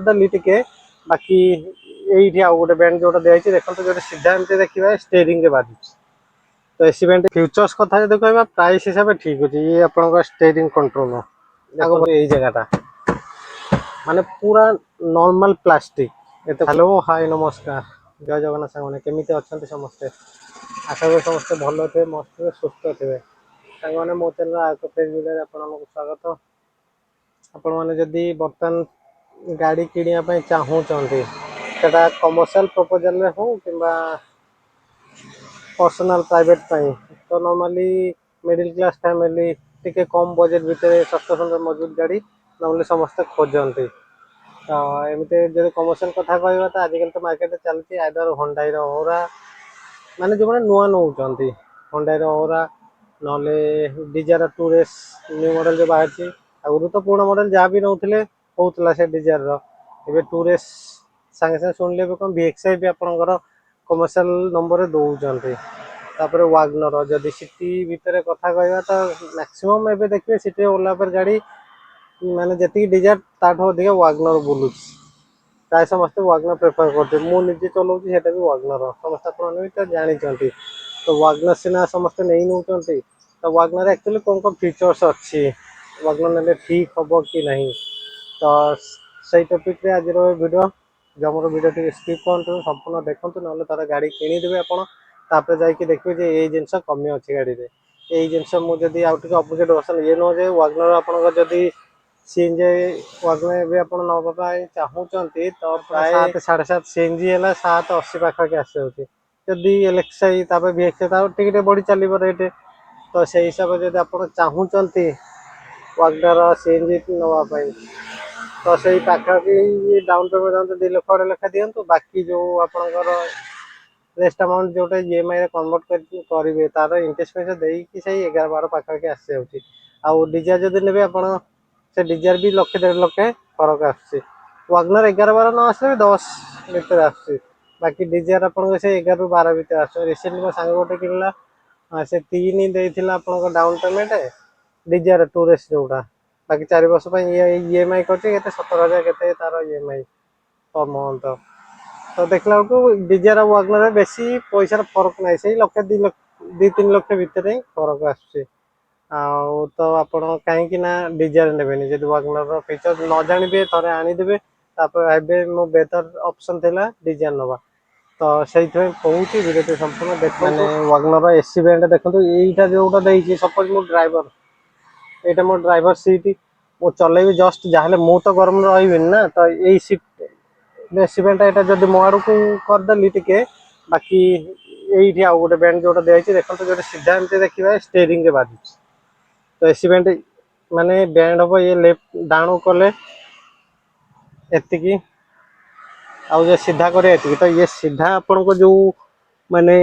करदेली टिके बाकी ये आउ गोटे बैंड जोटा दिखाई देखते जो सीधा एमती देखा स्टेयरिंग बाजू तो एसी बैंड फ्यूचर्स कथा जो कह प्राइस हिसाब से ठीक अच्छे ये आप स्टेयरिंग कंट्रोल यही जगहटा माने पूरा नॉर्मल प्लास्टिक हेलो हाय नमस्कार जय जगन्नाथ सांग केमी अच्छा समस्ते आशा करी समस्ते भल थे मस्त थे सुस्थ थे सांग मो चैनल आक फेज वीडियो आपको स्वागत आपण मैंने जदि बर्तमान गाड़ी किणवाई चाहूँगी सेटा कमर्शियल प्रपोजल हो कि पर्सनल प्राइवेट तो नॉर्मली मिडिल क्लास फैमिली टिके कम बजेट भितर सस्ता सुंदर मजबूत गाड़ी नॉर्मली समस्ते खोजती तो एमती जो कमर्शियल कथा कहवा तो आजिकल तो मार्केट चलती आइदर होंडाई ओरा माने जो मैंने नुआ नौ होंडाई ओरा ना डिजायर टूरेस न्यू मॉडल जो बाहर आगु तो पुराना मॉडल जहाँ भी नौले होता से डिजायर ए टूरेस सागे सागे शुणिले भी कौन VXI भी आपंकर कमर्शियल नंबर दौरान तापर वागनर जदि सिटी भितर कथा कहवा तो मैक्सिमम एवं देखिए सिटी ओला पर गाड़ी माने जी डिजायर ताठू अधिक वागनर बुलू प्राय समस्त वागनर प्रेफर करते मुझे चलाऊँ भी वागनर समस्त भी तो जानते तो वागनर सीना समस्ते नहीं नौ तो वागनर एक्चुअली कौन कौन फीचर्स अच्छी वागनर ने ठीक हम कि नहीं तो सही टॉपिक आज वीडियो जो मोर वीडियो स्किप करूँ संपूर्ण देखते ना तार गाड़ी किणीदेवे आपपर जाकि देखिए जे ये जिनस कमी अच्छी गाड़ी में यही जिनस मुझे आउटे अपोजिट वर्सन ये नुह वागनर आपड़ी सीएनजी वागनर आप नापी चाहूँगी तो प्राय 7.5 सीएनजी है 780 पाखापाखि आसि जदि LXI VXI टिके बढ़ी चलो रेट तो से हिसाब से आप चाहूँगी वागनर सीएनजी नापी तो से पाखापाखि डाउन पेमेंट 2 लाख 2.5 लाख दिंतु बाकी जो आपंकर रेस्ट अमाउंट जोटा EMI कन्वर्ट करेंगे तार इंटरेस्ट पैसा देकी से 11-12 पाखापाखि आसी जाऊँगी आउ डिजायर जब ने आप से डिजायर भी 1-1.5 लाख फरक आगनर 11-12 न आस 10 भर आस बाकी डिजायर आप 11-12 भर आस रिसेंटली मो सांग गोटे किणला से 3 देता आप डाउन पेमेंट डिजायर टूरेस जोटा बाकी 4 वर्ष EMI कर 17,000 के तार EMI पर मंथ तो देखला डिजायर और वागनर बेसी पैसा फरक ना से 1-2-3 लाख भितर ही फरक आस तो आप कहीं डिजायर ने जब वागनर फीचर न जानवे थे आनीदे मो बेहतर ऑप्शन थिला डिजायर नवा तो से कहूँ वीडियो संपूर्ण देख वागनर एसी बैंड देखो यहीटा जोटा सपोज मो ड्राइवर यहाँ मो ड्राइवर सीट मो चलेबी जस्ट जहाँ मु तो गरम रही ना तो यही सीट एसी बैंड यहाँ जब मो आड़ को करदेली टिके बाकी ये आउ गोटे बैंड जोटा दिखाई देखते जो सीधा एमती देखा स्टेयरिंग बाजू तो एसी बैंड माने बैंड हम ये लेफ्ट डाणु कले एतिकी आउ जो सीधा करे तो ये सीधा आपण को जो माने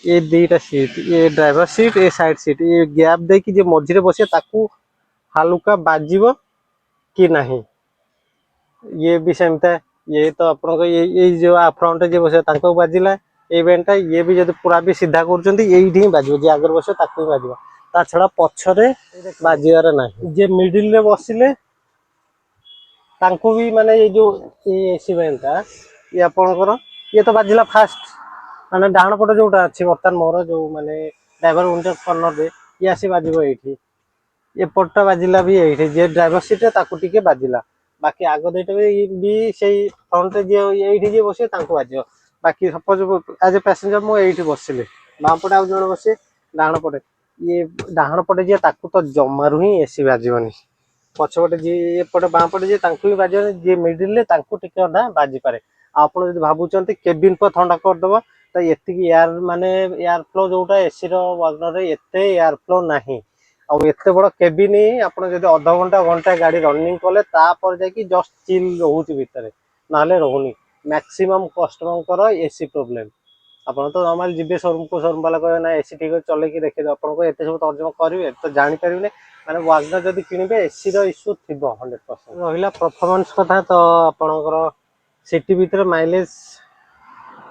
ये 2टा सीट ये ड्राइवर सीट ये साइड सीट ये गैप दे कि जे मझे बसे ताकू हालुका बाजिबो कि नहीं ये भी सेमता ये तो आपन ये जो फ्रंट जे बसे तांको बाजिला ये बैंडटा ये भी जब पूरा भी सीधा कर बाजो जे आगे बस ताकू बाजो ता छड़ा पछरे बाजियार ना जे मिडिल रे बसिले तांको भी माने ये जो ये एसी बैंडटा ये आपनकर ये तो बाजिला फास्ट माने डाण पटे जोटा अच्छी बर्तमान मोर जो माने ड्राइवर विंडो कॉर्नर रे ये आसी बाजिबो एठी ये पट्टा बाजिला भी एठी जे ड्राइवर सीट रे ताकू टिके बाजिला बाकी आगो देटा भी सही फ्रंट रे जे एठी जे बसे तांको बाजियो बाकी सपोज एज ए पैसेंजर मो एठी बसिले बाम पटे आ जण बसे डाण पटे ये डाण पटे जे ताकू तो जमारू ही एसी बाजिबनी पछपटे जी एपटे बाम पटे जे तांको भी बाजिबनी जे मिडिल रे तांको टिके अधा बाजी पारे आपण जदि भाबुचंती केबिन पर ठंडा करदबो तो एतिकी एयर माने एयर फ्लो जोटा एसी रो वागनर रे एते एयर फ्लो नाही आ एते बड़ केबिन आपण जदि आधा घंटा घंटा गाड़ी रनिंग कले तापर जाकी जस्ट चिल रहउची भितरे नाले रहउनी मैक्सिमम कस्टमर एसी प्रॉब्लम आपन तो नॉर्मल जिबे शोरूम वाला कहे ना एसी ठीक चले कि देखिए आपन को एते सब तर्जमा करेंगे तो जानी पारे माने वागनर जदि किनिबे एसी रो इश्यू थिबो 100% रहिला परफॉर्मेंस कथा तो आपनकर सिटी भीतर माइलेज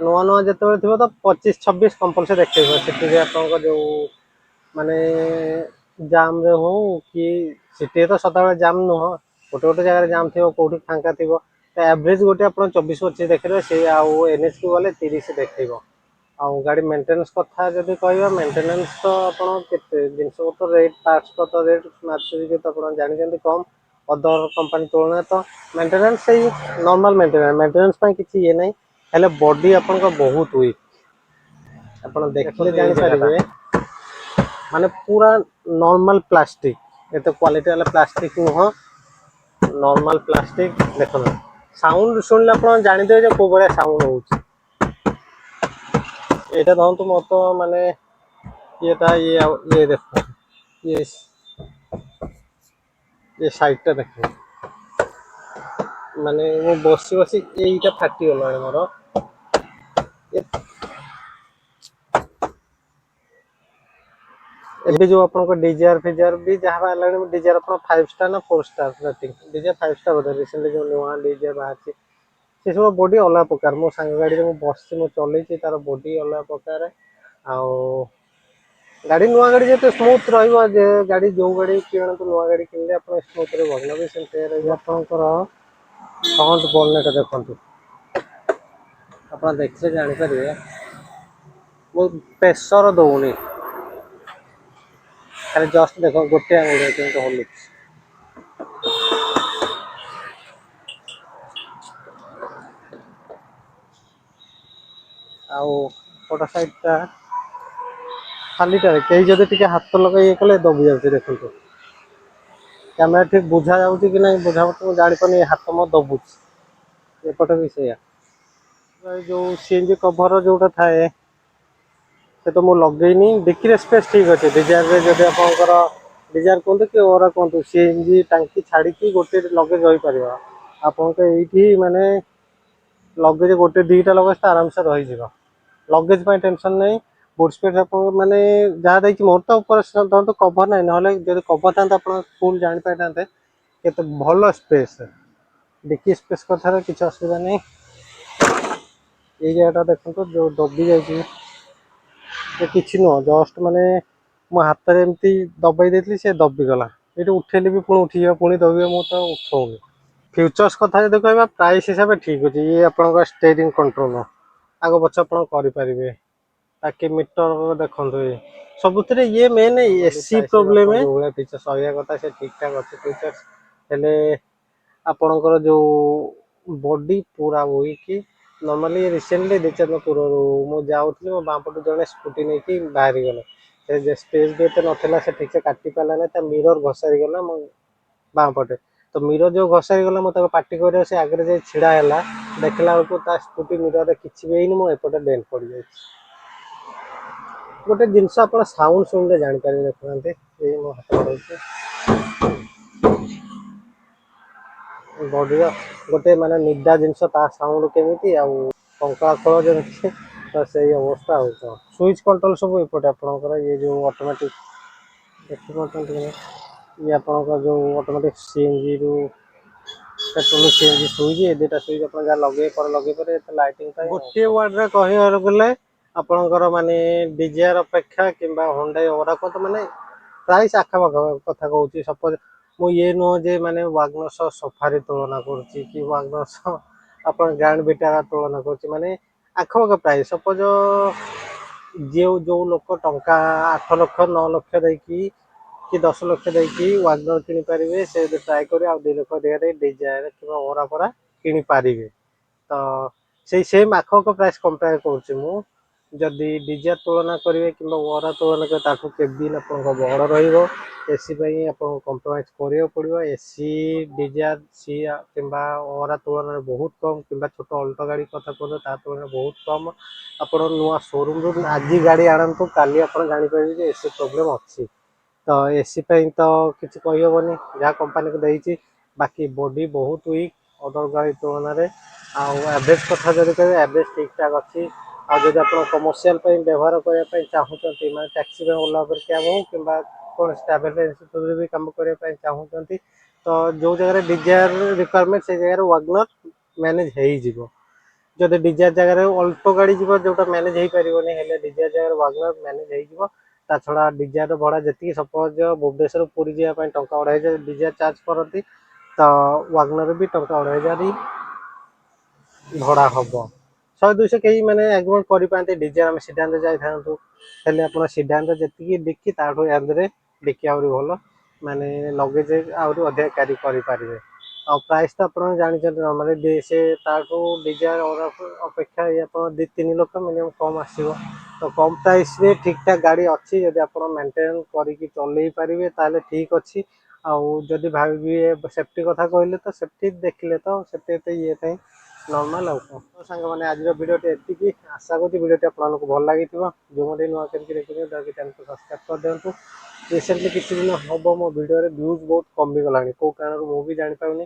नुआ नुआ जो थो तो 25-26 कंपलसरी देखो सिटी आप जो माने जाम रे हो कि सिटी तो सदा जाम नुह गोटे गोटे जगह जाम थी कौटी फांका थी तो एवरेज गोटे आप 24-25 देखिए से आउ एनएच को गले 30 देखो आउ गाड़ी मेंटेनेंस कथा जब कह मेंटेनेंस तो आप जिनस तो रेट पार्ट्स तो रेट मार्केट तो आप जानते कम अदर कंपनी तुलना तो मेंटेनेंस से नॉर्मल मेंटेनेंस किसी ये नहीं हेले बॉडी आपन बहुत वीक आप देखिले जानी पारे माने पूरा नॉर्मल प्लास्टिक एत क्वालिटी वाला प्लास्टिक नुह नॉर्मल प्लास्टिक देखो साउंड शुणिले आप जानते को भाया साउंड हो এটা ধরুন মতো মানে ইয়েটা ইয়ে দেখো ইয়ে ये সাইডটা দেখো মানে ମୁଁ ବସି ବସି ଏଇଟା ଫାଟିଗଲାଣି ମୋର ଏବେ ଯୋଉ ଆପଣଙ୍କ ଡିଜାयर ଫିଜାର ବି ଯାହା ବାହାରିଲାଣି ଡିଜାयर ଆପଣ 5 ଷ୍ଟାର ନା 4 ଷ୍ଟାର ରେଟିଂ ଡିଜାयर 5 ଷ୍ଟାର ବୋଧେ ରିସେଣ୍ଟଲି ଯୋଉ ନୂଆ ଡିଜାयर ବାହାରିଛି ସେ ସବୁ ବଡି ଅଲଗା ପ୍ରକାର ମୋ ସାଙ୍ଗ ଗାଡିରେ ମୁଁ ବସିଛି ମୁଁ ଚଲେଇଛି ତାର ବଡି ଅଲଗା ପ୍ରକାର ଆଉ गाड़ी नुआ गाड़ी जो स्मूथ रहा गाड़ी जो गाड़ी किणतु नुआ गाड़ी किनले आप स्मूथ रहा भी सेमती आपंकर फ्रंट बोनेट देखते आप देखिए जापर बहुत प्रेसर दौनी खाली जस्ट देख गोटे आंगुल हलुच आउट साइडटा खालीटे कहीं जब टे हाथ लगे ये कले दबी जाऊँगी देखो कैमेरा ठीक बुझा जाऊँगी कि नहीं बुझा तो जापारे हाथ मो दबुच एपटे भी से जो सीएनजी कभर जोटा थाए से तो मुझे लगेनी डिक्की स्पेस ठीक अच्छे डिजायर जब आपंकर डिजायर कहतु कि ओरा कहतु सीएनजी टांकी छाड़ी गोटे लगेज रही पार आपन ये माने लगेज गोटे दीटा लगेज तो आराम से रही लगेज टेंशन नहीं बुट स्पेस आप माने जहाँ देखिए मोर तो ऊपर तो कभर ना ना जब कभर था फुल जापारे केते भल स्पेस डिक्की स्पेस कथार किसी असुविधा नहीं ये जगह देखो जो दबी जाइए किसी नुह जस्ट माने मो हाथ में एमती दबाई देती से दबिगला ये उठेली भी पुणी उठी पुणी दबे मुझे तो उठाऊनी फ्यूचर्स कथा जो कह प्राइस हिसाब से ठीक अच्छे ये आप स्टेयरिंग कंट्रोल आग पछ आपरे बाकी मीटर देखो ये सब ये मेन एसी प्रोब्लेम जो फीचर सहिया कथा से ठीक ठाक अच्छे फीचर्स हेले आपणकर जो बॉडी पूरा वीक नॉर्मली रिसेंटली 2-4 पूर्व मुझे जाऊँगी मो बापटू जड़े स्कूटी नहीं कि बाहर गले स्पेस भी एत ना से ठीक से काटी पारा ना मिरर घोसारी गला मो बापटे तो मिरर जो घोसारी गला मुझे पार्टी कर से आगे जाए छिड़ा है देखला बेलू स्कूटी मिरर किसी भी नहीं मुझे डेंट पड़ जाए गोटे जिनस आप साउंड शुणिले जापर देखते मो हाथ बढ़े बॉडी गोटे माने निदा जिनस साउंड केमी आंकड़ा खोल जमी तो से अवस्था हो स्विच कंट्रोल सब एपटे आपंकर ये जो ऑटोमेटिक देखिए ये आपंकर जो ऑटोमेटिक सीएनजी रू पेट्रोल सीएनजी स्विच ये दुटा स्विच आप लगे पर लाइटिंग गोटे वार्ड रे कह गले आपंकर माने डिजायर अपेक्षा कि होंडा ओरा को तो माने प्राइस आखापाख कथा कहूँ सपोज मु ये नुह जे माने वागनर सफारी तुलना करुच्ची कि वागनर आप ग्रैंड विटारा तुलना करुच्ची माने आखपाख प्राइस सपोज जो जो लोक टंका 8 लाख 9 लाख देकी कि 10 लाख देकी वागनर किनी पारे से ट्राए कर 2 लाख देहरे डिजायर कि ओरा परा किनी पारे तो से सेम आखपाख प्राइस कंपेयर करुच्ची जदि डिजायर तुलना करेंगे कि ओरा तुलना करें केबिन आप बड़ रसी आप कंप्रोमाइज करा पड़ो एसी डिजायर सी कि ओरा तुलन में बहुत कम कि छोट अल्टो गाड़ी कथा कहते तुलन में बहुत कम आप नुआ शोरूम रू आज गाड़ी आणतु काली आप जापर एसी प्रोब्लेम अच्छी तो एसी तो किसी कहीहबनी जहाँ कंपनी को देती बाकी बॉडी बहुत वीक अदर गाड़ी तुलन में आवरेज कथा जब कह एवरेज ठीक ठाक अच्छी आज आप कमर्शियल व्यवहार करने चाहूँगी मैं टैक्सी ओला उबर कैब हो कि कौन ट्रावेल एजेंसी भी कम करने चाहूँगी तो जो जगह डिजायर रिक्वायरमेंट से जगह वागनर मैनेज हो जब डिजायर जगह अल्टो गाड़ी जीव जोटा मैनेज हो पारे डिजायर जगह वागनर मैनेज हो छड़ा डिजायर भड़ा जी सपोज भुवनेश्वर पुरी जावाई टा 2,500 डिजायर चार्ज करती तो वागनर भी टा 2,500 ଭଡ଼ା ହବ 100-200 କେହି ମାନେ ଆଗରୁ କରିପାରନ୍ତି ଡିଜାଇର ଆମେ ସିଡାନରେ ଯାଇଥାନ୍ତୁ ହେଲେ ଆପଣ ସିଡାନରେ ଯେତିକି ଡିକି ତାଠୁ ଏଥିରେ ଡିକି ଆହୁରି ଭଲ ମାନେ ଲଗେଜ ଆହୁରି ଅଧିକା କ୍ୟାରି କରିପାରିବେ ଆଉ ପ୍ରାଇସ୍ ତ ଆପଣ ଜାଣିଛନ୍ତି ନର୍ମାଲି ସେ ତାଠୁ ଡିଜାଇର ଅପେକ୍ଷା ଆପଣ 2-3 ଲକ୍ଷ ମିନିମମ୍ କମ୍ ଆସିବ ତ କମ୍ ପ୍ରାଇସ୍ରେ ଠିକ୍ ଠାକ୍ ଗାଡ଼ି ଅଛି ଯଦି ଆପଣ ମେଣ୍ଟେନ୍ କରିକି ଚଲେଇ ପାରିବେ ତାହେଲେ ଠିକ୍ ଅଛି ଆଉ ଯଦି ଭାବିବେ ସେଫ୍ଟି କଥା କହିଲେ ତ ସେଫ୍ଟି ଦେଖିଲେ ତ ସେଫ୍ଟି ଏତେ ଇଏ ପାଇଁ ନର୍ମାଲ ଆଉ କ'ଣ ତ ସାଙ୍ଗମାନେ ଆଜିର ଭିଡ଼ିଓଟି ଏତିକି ଆଶା କରୁଛି ଭିଡ଼ିଓଟି ଆପଣମାନଙ୍କୁ ଭଲ ଲାଗିଥିବ ଯେଉଁମାନେ ନୂଆ କରିକି ଦେଖୁଛନ୍ତି ଦୟାକରି ଚ୍ୟାନେଲକୁ ସବସ୍କ୍ରାଇବ୍ କରିଦିଅନ୍ତୁ ରିସେଣ୍ଟଲି କିଛି ଦିନ ହେବ ମୋ ଭିଡ଼ିଓରେ ଭ୍ୟୁଜ୍ ବହୁତ କମିଗଲାଣି କେଉଁ କାରଣରୁ ମୁଁ ବି ଜାଣିପାରୁନି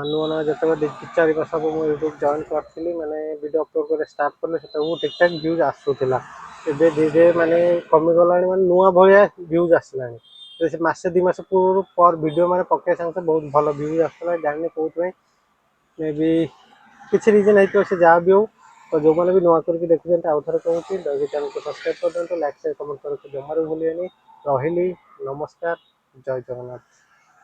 ନୂଆ ନୂଆ ଯେତେବେଳେ 4 ବର୍ଷ ହେବ ମୁଁ ୟୁଟ୍ୟୁବ୍ ଜଏନ୍ କରିଥିଲି ମାନେ ଭିଡ଼ିଓ ଅପଲୋଡ଼ କରିବା ଷ୍ଟାର୍ଟ କଲେ ସେତେବେଳକୁ ଠିକ୍ଠାକ୍ ଭ୍ୟୁଜ୍ ଆସୁଥିଲା ଏବେ ଧୀରେ ଧୀରେ ମାନେ କମିଗଲାଣି ମାନେ ନୂଆ ଭଳିଆ ଭ୍ୟୁଜ୍ ଆସିଲାଣି ସେ ମାସେ 2 ମାସ ପୂର୍ବରୁ ପର ଭିଡ଼ିଓ ମାନେ ପକେଇ ସାଙ୍ଗେ ବହୁତ ଭଲ ଭ୍ୟୁଜ୍ ଆସୁଥିଲା ଜାଣିନି କେଉଁଥିପାଇଁ ମେ ବି କିଛି ରିଜନ୍ ହେଇଥିବ ସେ ଯାହା ବି ହଉ ତ ଯେଉଁମାନେ ବି ନୂଆ କରିକି ଦେଖୁଛନ୍ତି ଆଉ ଥରେ କହୁଛି ଦୟାକରି ଚ୍ୟାନେଲକୁ ସବସ୍କ୍ରାଇବ୍ କରିଦିଅନ୍ତୁ ଲାଇକ୍ ସେୟାର କମେଣ୍ଟ କରିବାକୁ ଜମାରୁ ଭୁଲିବେନି ରହିଲି ନମସ୍କାର ଜୟ ଜଗନ୍ନାଥ।